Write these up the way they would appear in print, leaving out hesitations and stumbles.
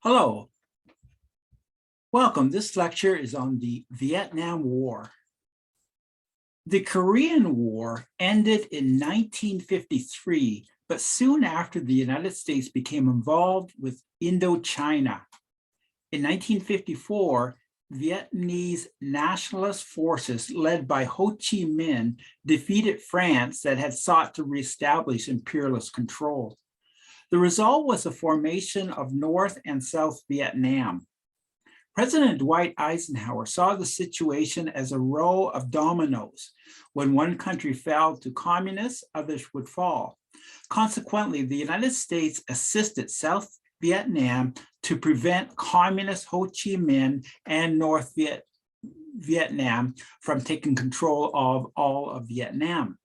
Hello, welcome. This lecture is on the Vietnam War. The Korean War ended in 1953, but soon after the United States became involved with Indochina. In 1954, Vietnamese nationalist forces led by Ho Chi Minh defeated France that had sought to reestablish imperialist control. The result was the formation of North and South Vietnam. President Dwight Eisenhower saw the situation as a row of dominoes. When one country fell to communists, others would fall. Consequently, the United States assisted South Vietnam to prevent communist Ho Chi Minh and North Vietnam from taking control of all of Vietnam.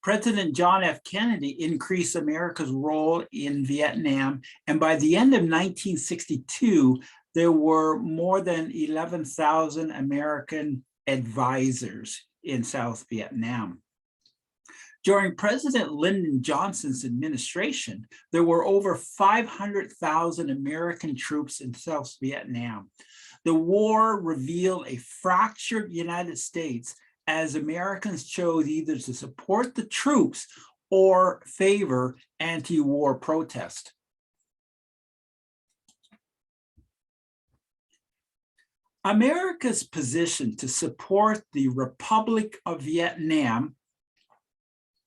President John F. Kennedy increased America's role in Vietnam, and by the end of 1962, there were more than 11,000 American advisors in South Vietnam. During President Lyndon Johnson's administration, there were over 500,000 American troops in South Vietnam. The war revealed a fractured United States as Americans chose either to support the troops or favor anti-war protest. America's position to support the Republic of Vietnam,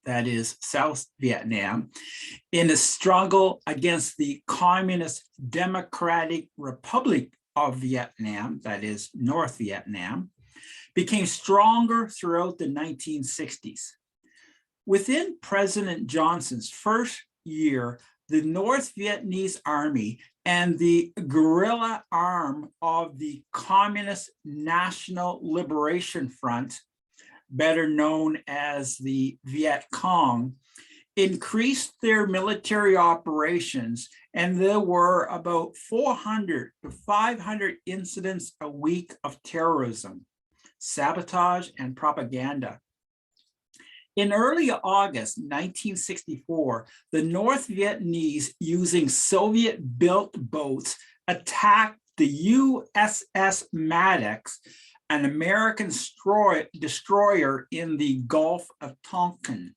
that is South Vietnam, in a struggle against the Communist Democratic Republic of Vietnam, that is North Vietnam, became stronger throughout the 1960s. Within President Johnson's first year, the North Vietnamese Army and the guerrilla arm of the Communist National Liberation Front, better known as the Viet Cong, increased their military operations, and there were about 400 to 500 incidents a week of terrorism, sabotage, and propaganda. In early August 1964, the North Vietnamese, using Soviet-built boats, attacked the USS Maddox, an American destroyer in the Gulf of Tonkin.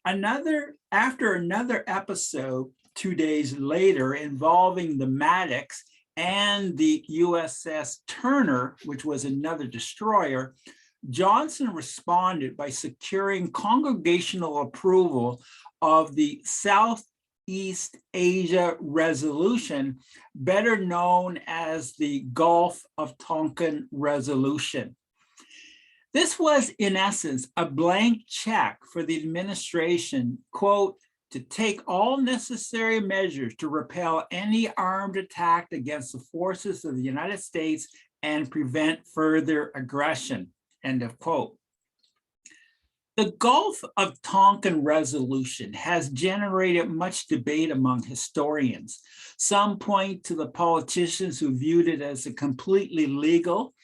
After another episode 2 days later involving the Maddox and the USS Turner, which was another destroyer, Johnson responded by securing congregational approval of the Southeast Asia Resolution, better known as the Gulf of Tonkin Resolution. This was, in essence, a blank check for the administration, quote, to take all necessary measures to repel any armed attack against the forces of the United States and prevent further aggression, end of quote. The Gulf of Tonkin Resolution has generated much debate among historians. Some point to the politicians who viewed it as completely legal,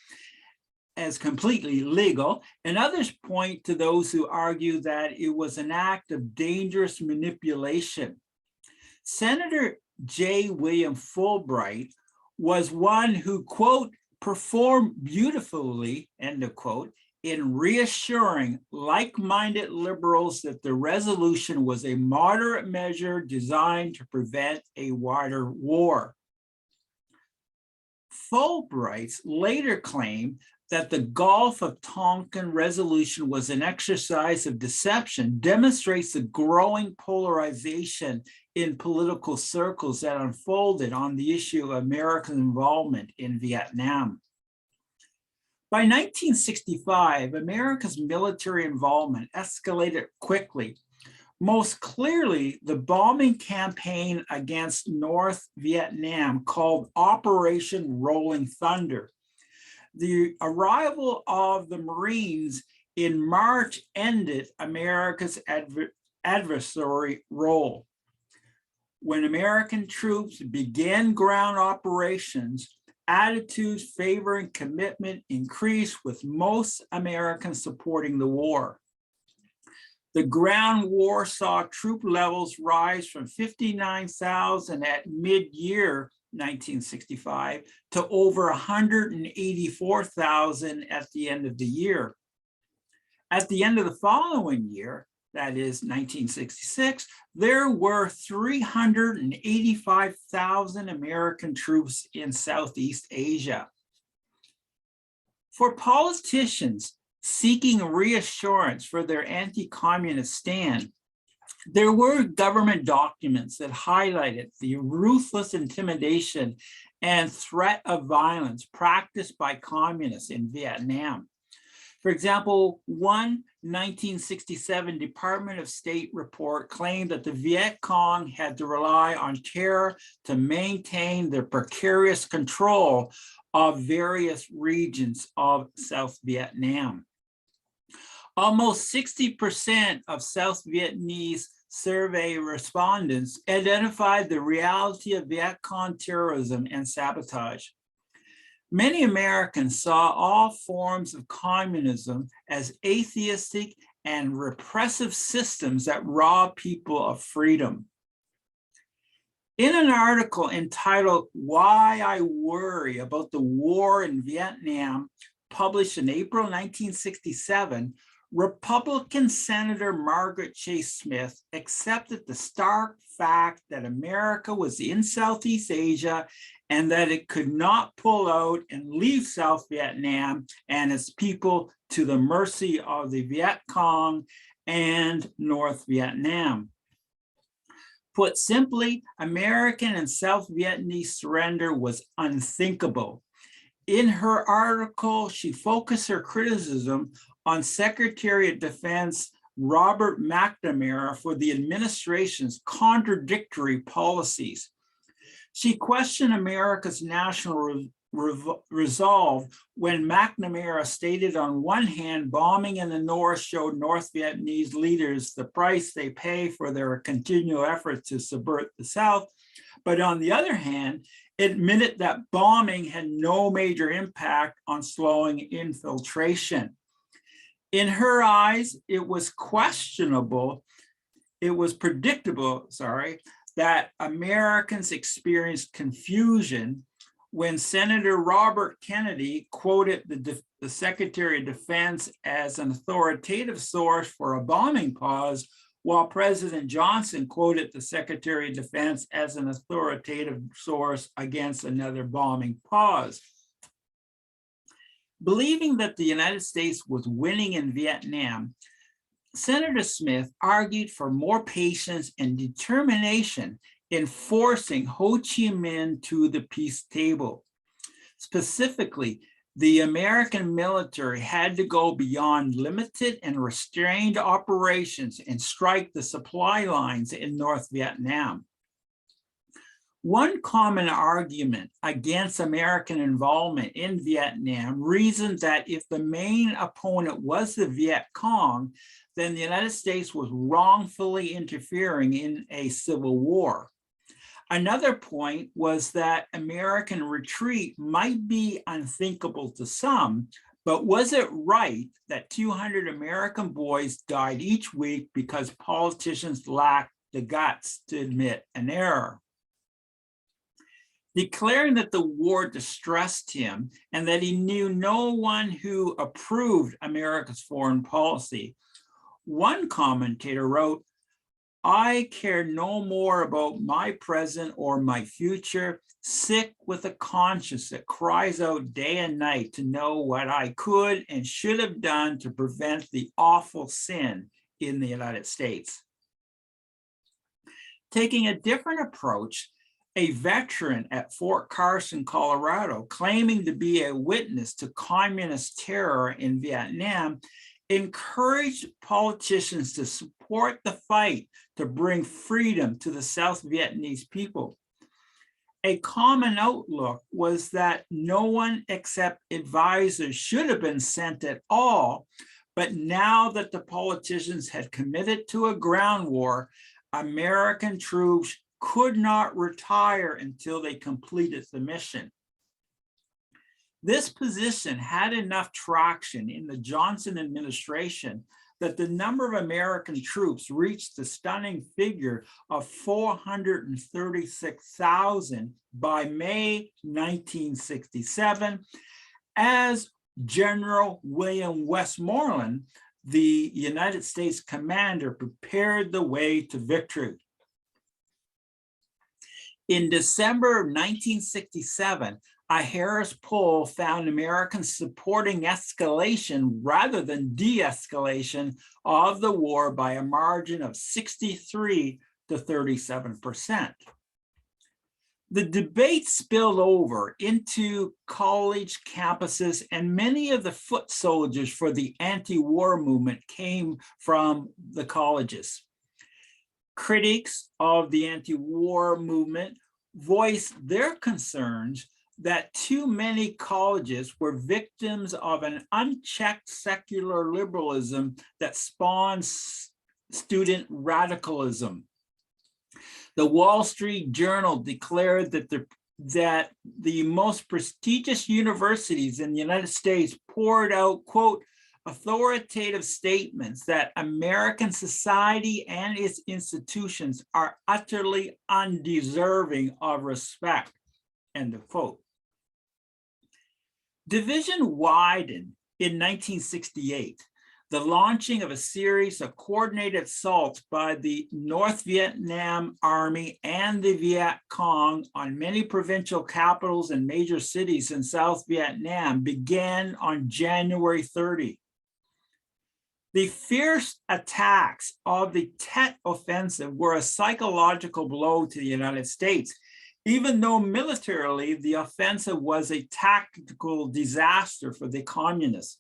and others point to those who argue that it was an act of dangerous manipulation. Senator J. William Fulbright was one who, quote, performed beautifully, end of quote, in reassuring like-minded liberals that the resolution was a moderate measure designed to prevent a wider war. Fulbright later claimed that the Gulf of Tonkin Resolution was an exercise of deception, demonstrates the growing polarization in political circles that unfolded on the issue of American involvement in Vietnam. By 1965, America's military involvement escalated quickly. Most clearly, the bombing campaign against North Vietnam, called Operation Rolling Thunder. The arrival of the Marines in March ended America's adversary role. When American troops began ground operations, attitudes favoring commitment increased, with most Americans supporting the war. The ground war saw troop levels rise from 59,000 at mid-year 1965 to over 184,000 at the end of the year. At the end of the following year, that is 1966, there were 385,000 American troops in Southeast Asia. For politicians seeking reassurance for their anti-communist stand, there were government documents that highlighted the ruthless intimidation and threat of violence practiced by communists in Vietnam. For example, one 1967 Department of State report claimed that the Viet Cong had to rely on terror to maintain their precarious control of various regions of South Vietnam. Almost 60% of South Vietnamese survey respondents identified the reality of Viet Cong terrorism and sabotage. Many Americans saw all forms of communism as atheistic and repressive systems that rob people of freedom. In an article entitled "Why I Worry About the War in Vietnam," published in April 1967, Republican Senator Margaret Chase Smith accepted the stark fact that America was in Southeast Asia and that it could not pull out and leave South Vietnam and its people to the mercy of the Viet Cong and North Vietnam. Put simply, American and South Vietnamese surrender was unthinkable. In her article, she focused her criticism on Secretary of Defense Robert McNamara for the administration's contradictory policies. She questioned America's national resolve when McNamara stated on one hand, bombing in the North showed North Vietnamese leaders the price they pay for their continual efforts to subvert the South, but on the other hand, admitted that bombing had no major impact on slowing infiltration. In her eyes, it was predictable, that Americans experienced confusion when Senator Robert Kennedy quoted the Secretary of Defense as an authoritative source for a bombing pause, while President Johnson quoted the Secretary of Defense as an authoritative source against another bombing pause. Believing that the United States was winning in Vietnam, Senator Smith argued for more patience and determination in forcing Ho Chi Minh to the peace table. Specifically, the American military had to go beyond limited and restrained operations and strike the supply lines in North Vietnam. One common argument against American involvement in Vietnam reasoned that if the main opponent was the Viet Cong, then the United States was wrongfully interfering in a civil war. Another point was that American retreat might be unthinkable to some, but was it right that 200 American boys died each week because politicians lacked the guts to admit an error? Declaring that the war distressed him and that he knew no one who approved America's foreign policy, one commentator wrote, "I care no more about my present or my future, sick with a conscience that cries out day and night to know what I could and should have done to prevent the awful sin in the United States." Taking a different approach, a veteran at Fort Carson, Colorado, claiming to be a witness to communist terror in Vietnam, encouraged politicians to support the fight to bring freedom to the South Vietnamese people. A common outlook was that no one except advisors should have been sent at all, but now that the politicians had committed to a ground war, American troops could not retire until they completed the mission. This position had enough traction in the Johnson administration that the number of American troops reached the stunning figure of 436,000 by May 1967, as General William Westmoreland, the United States commander, prepared the way to victory. In December 1967, a Harris poll found Americans supporting escalation rather than de-escalation of the war by a margin of 63 to 37%. The debate spilled over into college campuses, and many of the foot soldiers for the anti-war movement came from the colleges. Critics of the anti-war movement voiced their concerns that too many colleges were victims of an unchecked secular liberalism that spawned student radicalism. The Wall Street Journal declared that the most prestigious universities in the United States poured out, quote, authoritative statements that American society and its institutions are utterly undeserving of respect, end of quote. Division widened in 1968, the launching of a series of coordinated assaults by the North Vietnam Army and the Viet Cong on many provincial capitals and major cities in South Vietnam began on January 30. The fierce attacks of the Tet Offensive were a psychological blow to the United States, even though militarily the offensive was a tactical disaster for the communists.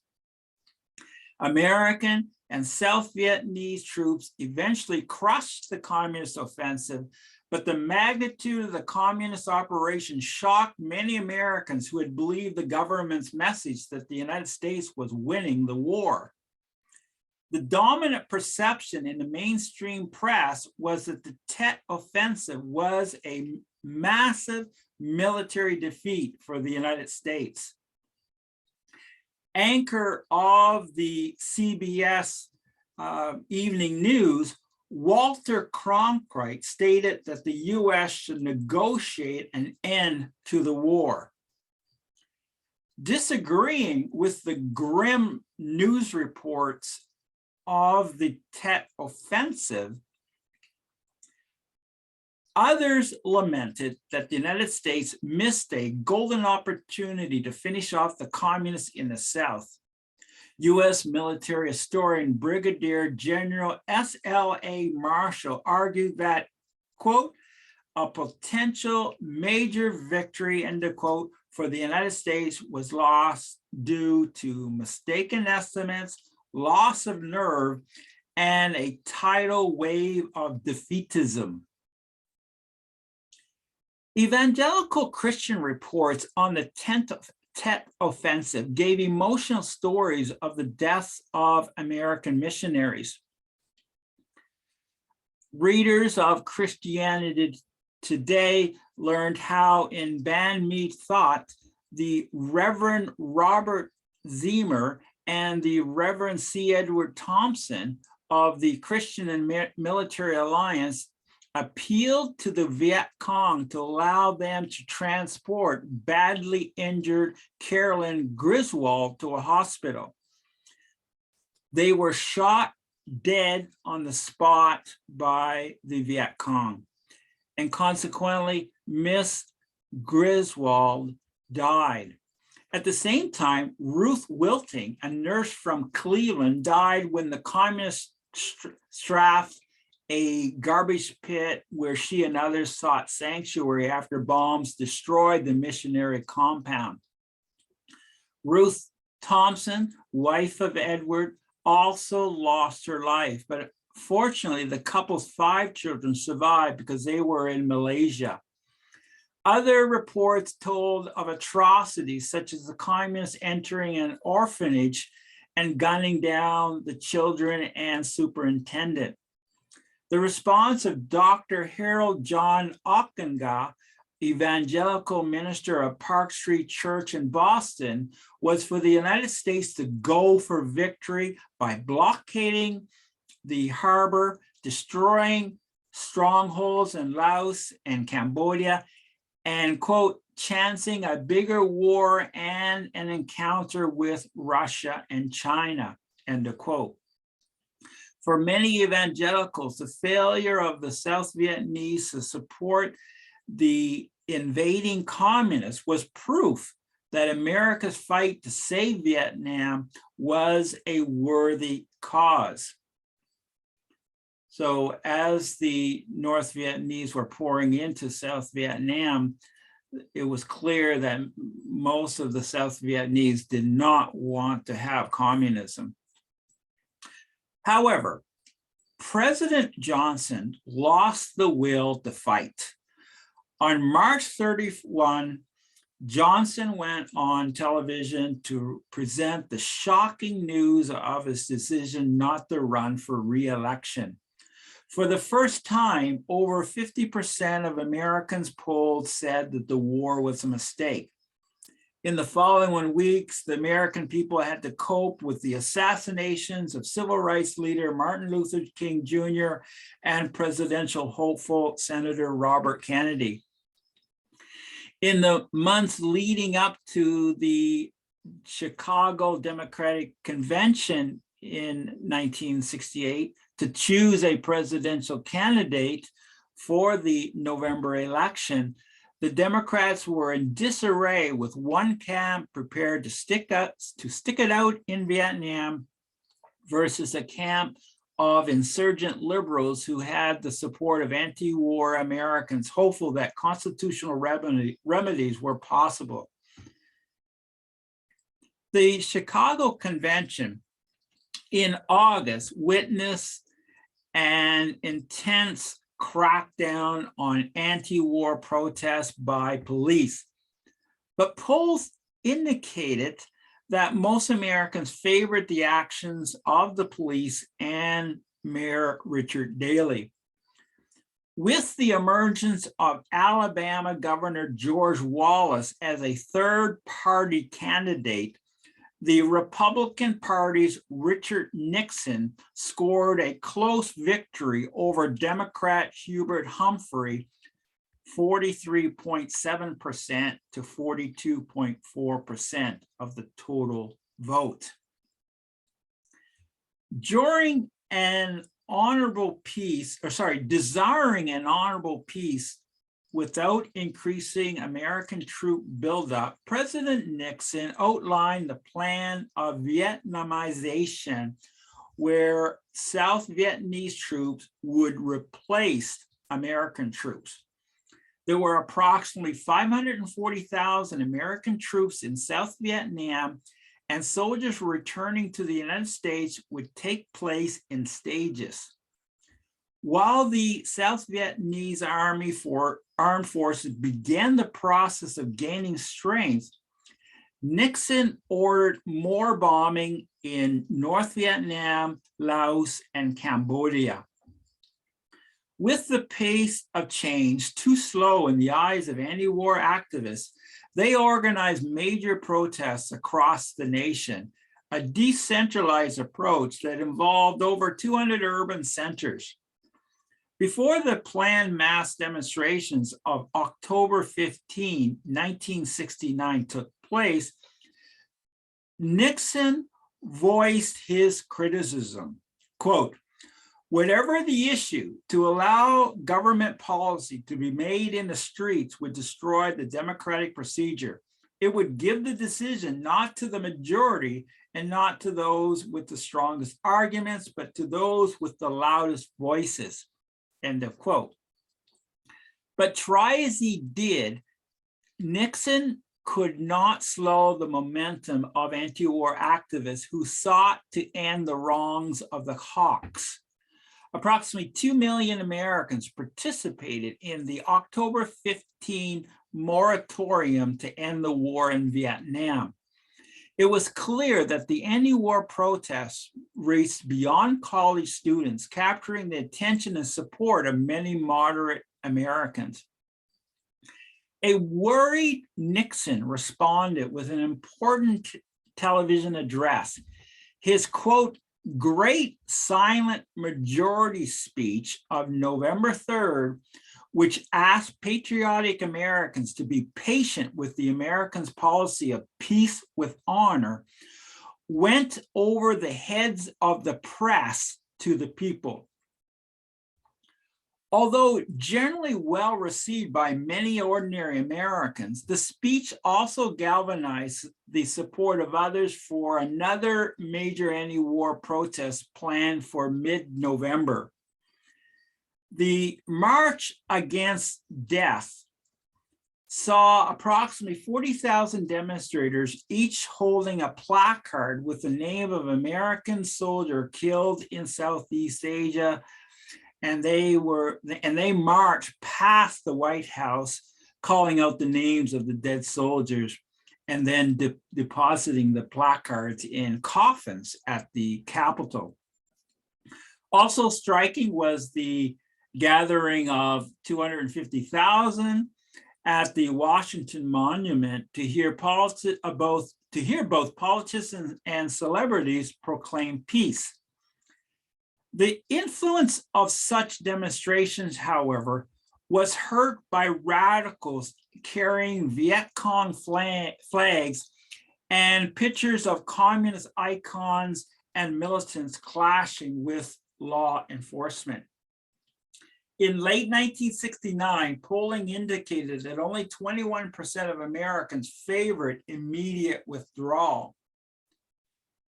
American and South Vietnamese troops eventually crushed the communist offensive, but the magnitude of the communist operation shocked many Americans who had believed the government's message that the United States was winning the war. The dominant perception in the mainstream press was that the Tet Offensive was a massive military defeat for the United States. Anchor of the CBS Evening News, Walter Cronkite, stated that the US should negotiate an end to the war. Disagreeing with the grim news reports of the Tet Offensive, others lamented that the United States missed a golden opportunity to finish off the communists in the South. US military historian Brigadier General S.L.A. Marshall argued that, quote, a potential major victory, end of quote, for the United States was lost due to mistaken estimates, loss of nerve, and a tidal wave of defeatism. Evangelical Christian reports on the Tet Offensive gave emotional stories of the deaths of American missionaries. Readers of Christianity Today learned how in Banh Mi thought the Reverend Robert Zemer and the Reverend C. Edward Thompson of the Christian and Military Alliance appealed to the Viet Cong to allow them to transport badly injured Carolyn Griswold to a hospital. They were shot dead on the spot by the Viet Cong, and consequently, Miss Griswold died. At the same time, Ruth Wilting, a nurse from Cleveland, died when the communists strafed a garbage pit where she and others sought sanctuary after bombs destroyed the missionary compound. Ruth Thompson, wife of Edward, also lost her life, but fortunately the couple's 5 children survived because they were in Malaysia. Other reports told of atrocities such as the communists entering an orphanage and gunning down the children and superintendent. The response of Dr. Harold John Ockenga, evangelical minister of Park Street Church in Boston was for the United States to go for victory by blockading the harbor, destroying strongholds in Laos and Cambodia, and, quote, chancing a bigger war and an encounter with Russia and China, end of quote. For many evangelicals, the failure of the South Vietnamese to support the invading communists was proof that America's fight to save Vietnam was a worthy cause. So as the North Vietnamese were pouring into South Vietnam, it was clear that most of the South Vietnamese did not want to have communism. However, President Johnson lost the will to fight. On March 31, Johnson went on television to present the shocking news of his decision not to run for re-election. For the first time, over 50% of Americans polled said that the war was a mistake. In the following weeks, the American people had to cope with the assassinations of civil rights leader Martin Luther King Jr. and presidential hopeful Senator Robert Kennedy. In the months leading up to the Chicago Democratic Convention in 1968 to choose a presidential candidate for the November election, the Democrats were in disarray, with one camp prepared to stick it out in Vietnam versus a camp of insurgent liberals who had the support of anti-war Americans, hopeful that constitutional remedies were possible. The Chicago Convention in August witnessed an intense crackdown on anti-war protests by police. But polls indicated that most Americans favored the actions of the police and Mayor Richard Daley. With the emergence of Alabama Governor George Wallace as a third-party candidate, the Republican Party's Richard Nixon scored a close victory over Democrat Hubert Humphrey, 43.7% to 42.4% of the total vote. Desiring an honorable peace without increasing American troop buildup, President Nixon outlined the plan of Vietnamization, where South Vietnamese troops would replace American troops. There were approximately 540,000 American troops in South Vietnam, and soldiers returning to the United States would take place in stages. While the South Vietnamese armed forces began the process of gaining strength, Nixon ordered more bombing in North Vietnam, Laos, and Cambodia. With the pace of change too slow in the eyes of anti-war activists, they organized major protests across the nation, a decentralized approach that involved over 200 urban centers. Before the planned mass demonstrations of October 15, 1969 took place, Nixon voiced his criticism, quote, "Whatever the issue, to allow government policy to be made in the streets would destroy the democratic procedure. It would give the decision not to the majority and not to those with the strongest arguments, but to those with the loudest voices," end of quote. But try as he did, Nixon could not slow the momentum of anti-war activists who sought to end the wrongs of the Hawks. Approximately 2 million Americans participated in the October 15 moratorium to end the war in Vietnam. It was clear that the anti-war protests reached beyond college students, capturing the attention and support of many moderate Americans. A worried Nixon responded with an important television address. His, quote, great silent majority speech of November 3rd, which asked patriotic Americans to be patient with the Americans' policy of peace with honor, went over the heads of the press to the people. Although generally well received by many ordinary Americans, the speech also galvanized the support of others for another major anti-war protest planned for mid-November. The March Against Death saw approximately 40,000 demonstrators, each holding a placard with the name of an American soldier killed in Southeast Asia. And they marched past the White House, calling out the names of the dead soldiers, and then depositing the placards in coffins at the Capitol. Also striking was the gathering of 250,000 at the Washington Monument to hear both politicians and celebrities proclaim peace. The influence of such demonstrations, however, was hurt by radicals carrying Viet Cong flags and pictures of communist icons and militants clashing with law enforcement. In late 1969, polling indicated that only 21% of Americans favored immediate withdrawal.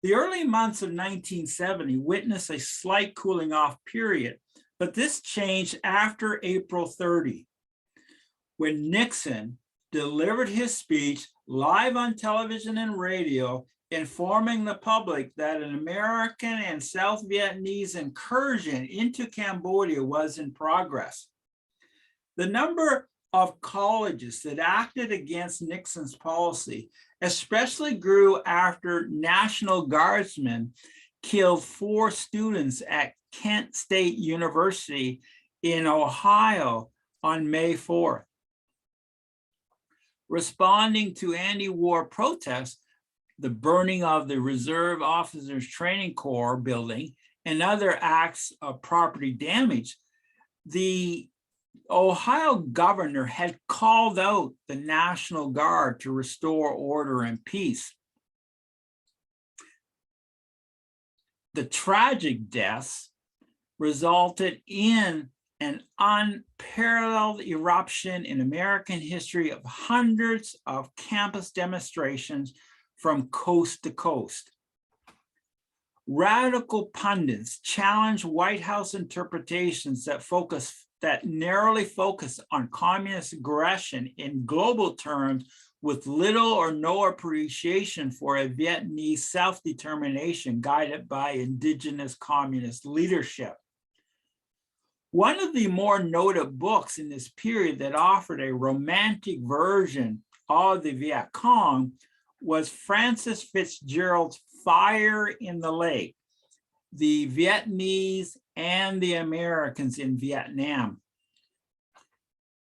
The early months of 1970 witnessed a slight cooling off period, but this changed after April 30, when Nixon delivered his speech live on television and radio, informing the public that an American and South Vietnamese incursion into Cambodia was in progress. The number of colleges that acted against Nixon's policy especially grew after National Guardsmen killed 4 students at Kent State University in Ohio on May 4th. Responding to anti-war protests, the burning of the Reserve Officers Training Corps building, and other acts of property damage, the Ohio governor had called out the National Guard to restore order and peace. The tragic deaths resulted in an unparalleled eruption in American history of hundreds of campus demonstrations from coast to coast. Radical pundits challenged White House interpretations that narrowly focus on communist aggression in global terms, with little or no appreciation for a Vietnamese self-determination guided by indigenous communist leadership. One of the more noted books in this period that offered a romantic version of the Viet Cong was Francis Fitzgerald's Fire in the Lake, the Vietnamese and the Americans in Vietnam.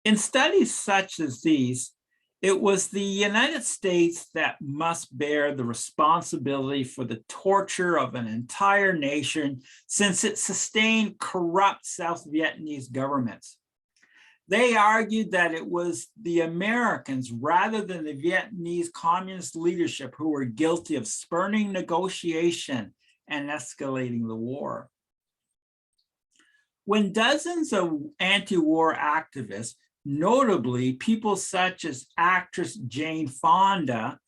In studies such as these, it was the United States that must bear the responsibility for the torture of an entire nation, since it sustained corrupt South Vietnamese governments. They argued that it was the Americans rather than the Vietnamese communist leadership who were guilty of spurning negotiation and escalating the war. When dozens of anti-war activists, notably people such as actress Jane Fonda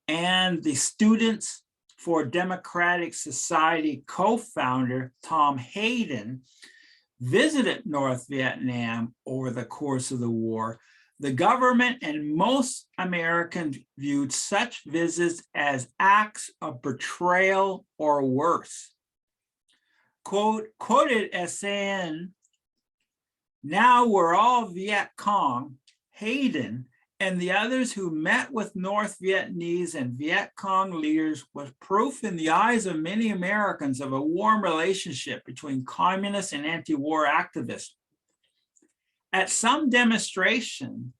and the Students for Democratic Society co-founder Tom Hayden, visited North Vietnam over the course of the war, the government and most Americans viewed such visits as acts of betrayal or worse. Quoted as saying, "Now we're all Viet Cong," Hayden and the others who met with North Vietnamese and Viet Cong leaders was proof in the eyes of many Americans of a warm relationship between communists and anti-war activists. At some demonstration,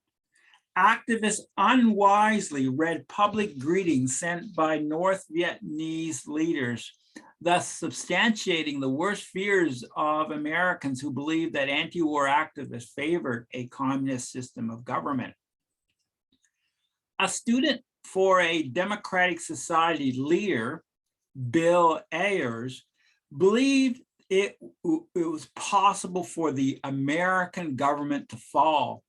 Activists unwisely read public greetings sent by North Vietnamese leaders, thus substantiating the worst fears of Americans who believed that anti-war activists favored a communist system of government. A student for a Democratic Society leader, Bill Ayers, believed it was possible for the American government to fall.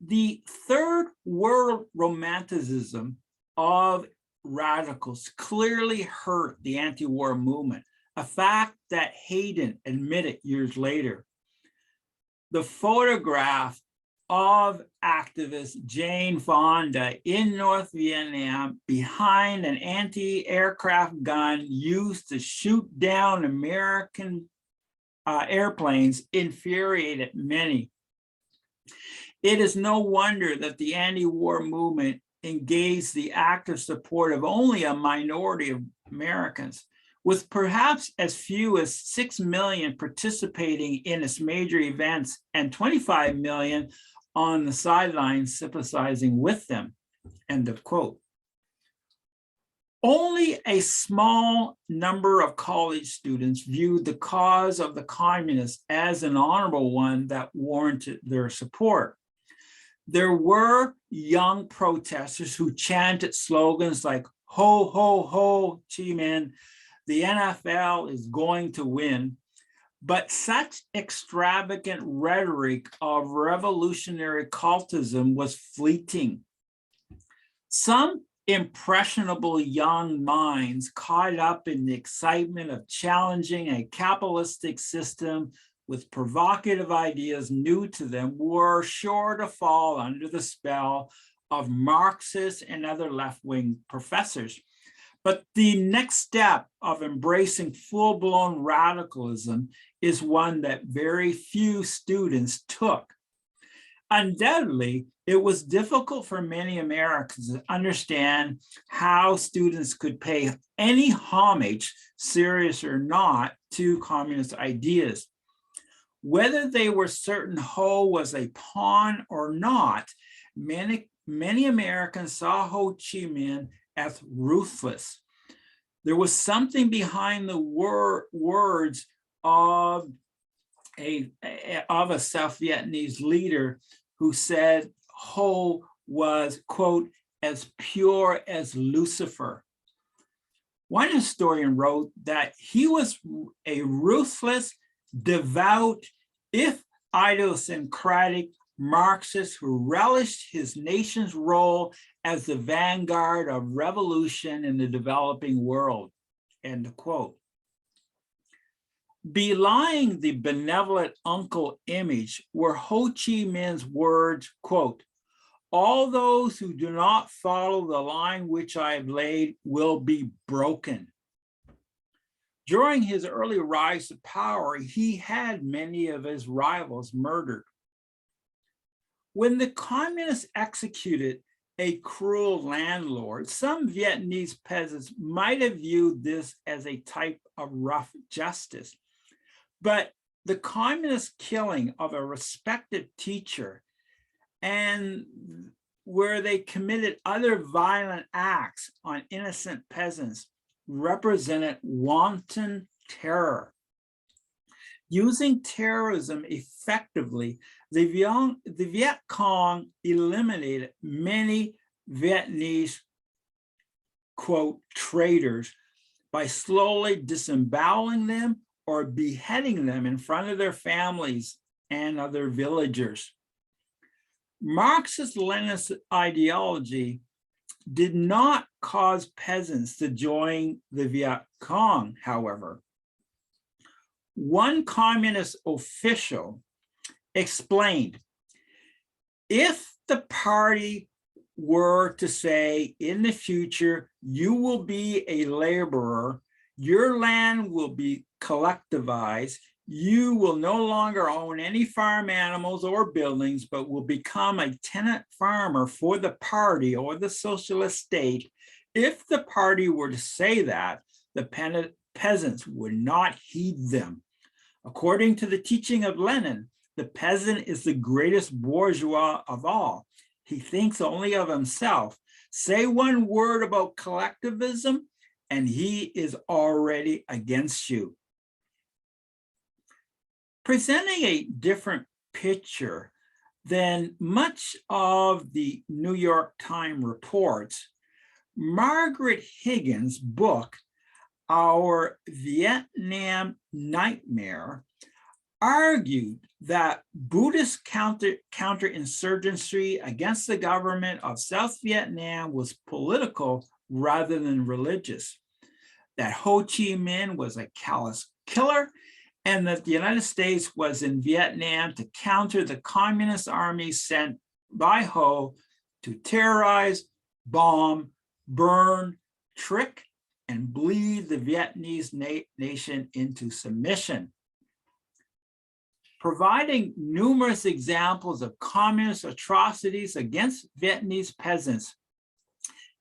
The third world romanticism of radicals clearly hurt the anti-war movement, a fact that Hayden admitted years later. The photograph of activist Jane Fonda in North Vietnam behind an anti-aircraft gun used to shoot down American airplanes infuriated many. It is no wonder that the anti-war movement engaged the active support of only a minority of Americans, with perhaps as few as 6 million participating in its major events and 25 million on the sidelines sympathizing with them, end of quote. Only a small number of college students viewed the cause of the communists as an honorable one that warranted their support. There were young protesters who chanted slogans like, ho, ho, ho, Chi Minh, the NFL is going to win. But such extravagant rhetoric of revolutionary cultism was fleeting. Some impressionable young minds caught up in the excitement of challenging a capitalistic system with provocative ideas new to them were sure to fall under the spell of Marxists and other left-wing professors. But the next step of embracing full-blown radicalism is one that very few students took. Undoubtedly, it was difficult for many Americans to understand how students could pay any homage, serious or not, to communist ideas. Whether they were certain Ho was a pawn or not, many Americans saw Ho Chi Minh as ruthless. There was something behind the words of a South Vietnamese leader who said Ho was, quote, as pure as Lucifer. One historian wrote that he was a ruthless, devout, if idiosyncratic Marxist who relished his nation's role as the vanguard of revolution in the developing world, end quote. Belying the benevolent uncle image were Ho Chi Minh's words, quote, all those who do not follow the line which I have laid will be broken. During his early rise to power, he had many of his rivals murdered. When the communists executed a cruel landlord, some Vietnamese peasants might have viewed this as a type of rough justice. But the communist killing of a respected teacher and where they committed other violent acts on innocent peasants represented wanton terror. Using terrorism effectively, the Viet Cong eliminated many Vietnamese, quote, traitors by slowly disemboweling them or beheading them in front of their families and other villagers. Marxist-Leninist ideology did not cause peasants to join the Viet Cong, however. One communist official explained, if the party were to say in the future, you will be a laborer, your land will be collectivized, you will no longer own any farm animals or buildings, but will become a tenant farmer for the party or the socialist state. If the party were to say that, the peasants would not heed them. According to the teaching of Lenin, The peasant is the greatest bourgeois of all. He thinks only of himself. Say one word about collectivism, and he is already against you. Presenting a different picture than much of the New York Times reports, Margaret Higgins' book, Our Vietnam Nightmare, argued that Buddhist counterinsurgency against the government of South Vietnam was political rather than religious, that Ho Chi Minh was a callous killer, and that the United States was in Vietnam to counter the communist army sent by Ho to terrorize, bomb, burn, trick, and bleed the Vietnamese nation into submission. Providing numerous examples of communist atrocities against Vietnamese peasants,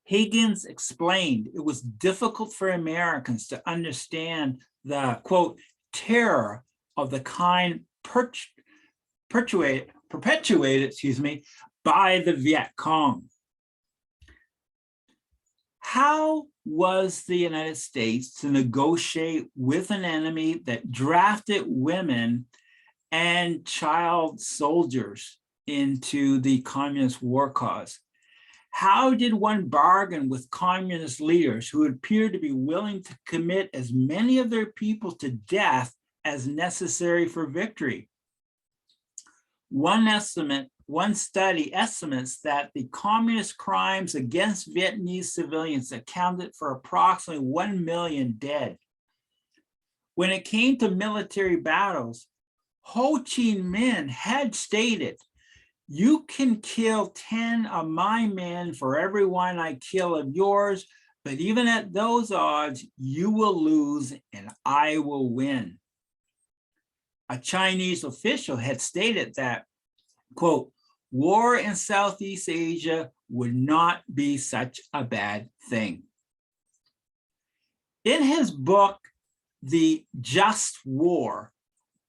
Higgins explained it was difficult for Americans to understand the, quote, terror of the kind perpetuated by the Viet Cong. How was the United States to negotiate with an enemy that drafted women and child soldiers into the communist war cause? How did one bargain with communist leaders who appeared to be willing to commit as many of their people to death as necessary for victory? One study estimates that the communist crimes against Vietnamese civilians accounted for approximately 1 million dead. When it came to military battles, Ho Chi Minh had stated, "You can kill 10 of my men for every one I kill of yours, but even at those odds, you will lose and I will win." A Chinese official had stated that, quote, "War in Southeast Asia would not be such a bad thing." In his book, The Just War,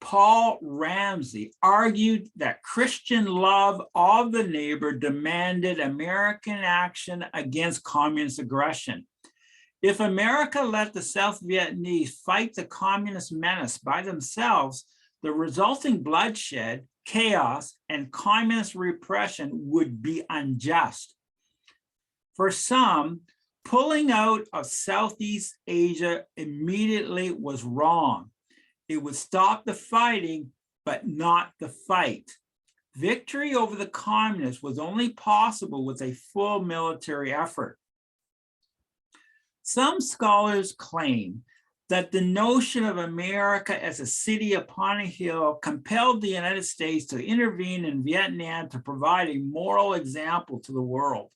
Paul Ramsey argued that Christian love of the neighbor demanded American action against communist aggression. If America let the South Vietnamese fight the communist menace by themselves, the resulting bloodshed, chaos, and communist repression would be unjust. For some, pulling out of Southeast Asia immediately was wrong. It would stop the fighting, but not the fight. Victory over the communists was only possible with a full military effort. Some scholars claim that the notion of America as a city upon a hill compelled the United States to intervene in Vietnam to provide a moral example to the world.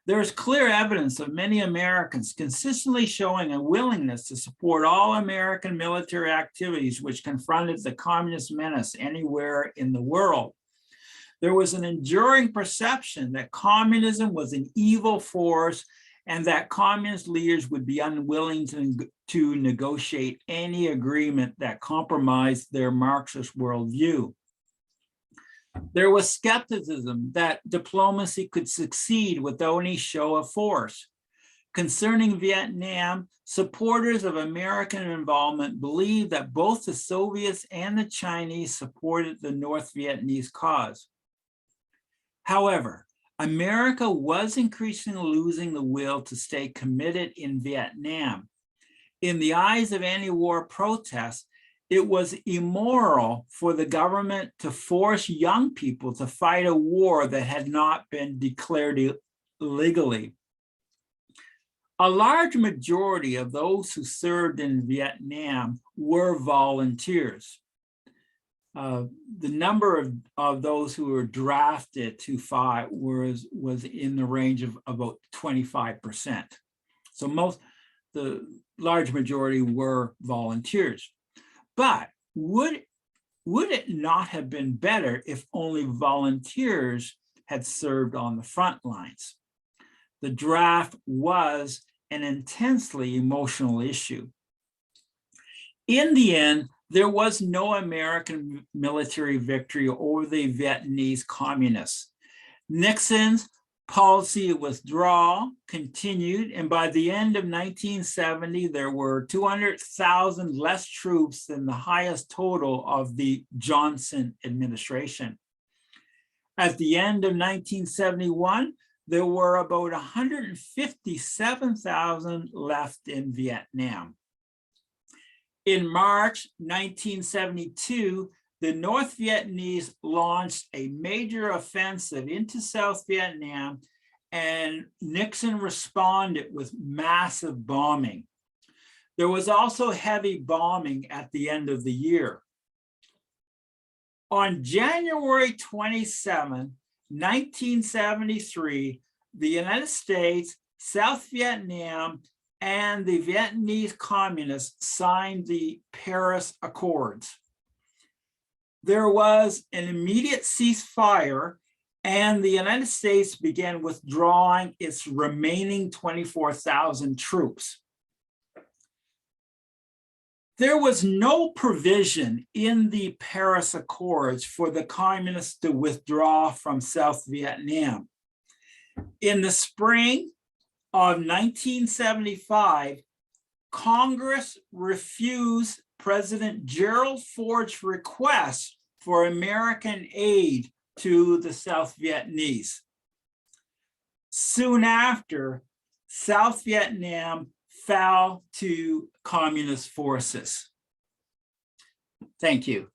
There is clear evidence of many Americans consistently showing a willingness to support all American military activities which confronted the communist menace anywhere in the world. There was an enduring perception that communism was an evil force and that communist leaders would be unwilling to negotiate any agreement that compromised their Marxist worldview. There was skepticism that diplomacy could succeed without any show of force. Concerning Vietnam, supporters of American involvement believed that both the Soviets and the Chinese supported the North Vietnamese cause. However, America was increasingly losing the will to stay committed in Vietnam. In the eyes of anti-war protests, it was immoral for the government to force young people to fight a war that had not been declared legally. A large majority of those who served in Vietnam were volunteers. The number of those who were drafted to fight was in the range of about 25%. So the large majority were volunteers. But would it not have been better if only volunteers had served on the front lines? The draft was an intensely emotional issue. In the end, There was no American military victory over the Vietnamese communists. Nixon's policy of withdrawal continued, and by the end of 1970, there were 200,000 less troops than the highest total of the Johnson administration. At the end of 1971, there were about 157,000 left in Vietnam. In March 1972, the North Vietnamese launched a major offensive into South Vietnam, and Nixon responded with massive bombing. There was also heavy bombing at the end of the year. On January 27, 1973, the United States, South Vietnam, and the Vietnamese communists signed the Paris Accords. There was an immediate ceasefire, and the United States began withdrawing its remaining 24,000 troops. There was no provision in the Paris Accords for the communists to withdraw from South Vietnam. In the spring of 1975, Congress refused President Gerald Ford's request for American aid to the South Vietnamese. Soon after, South Vietnam fell to communist forces. Thank you.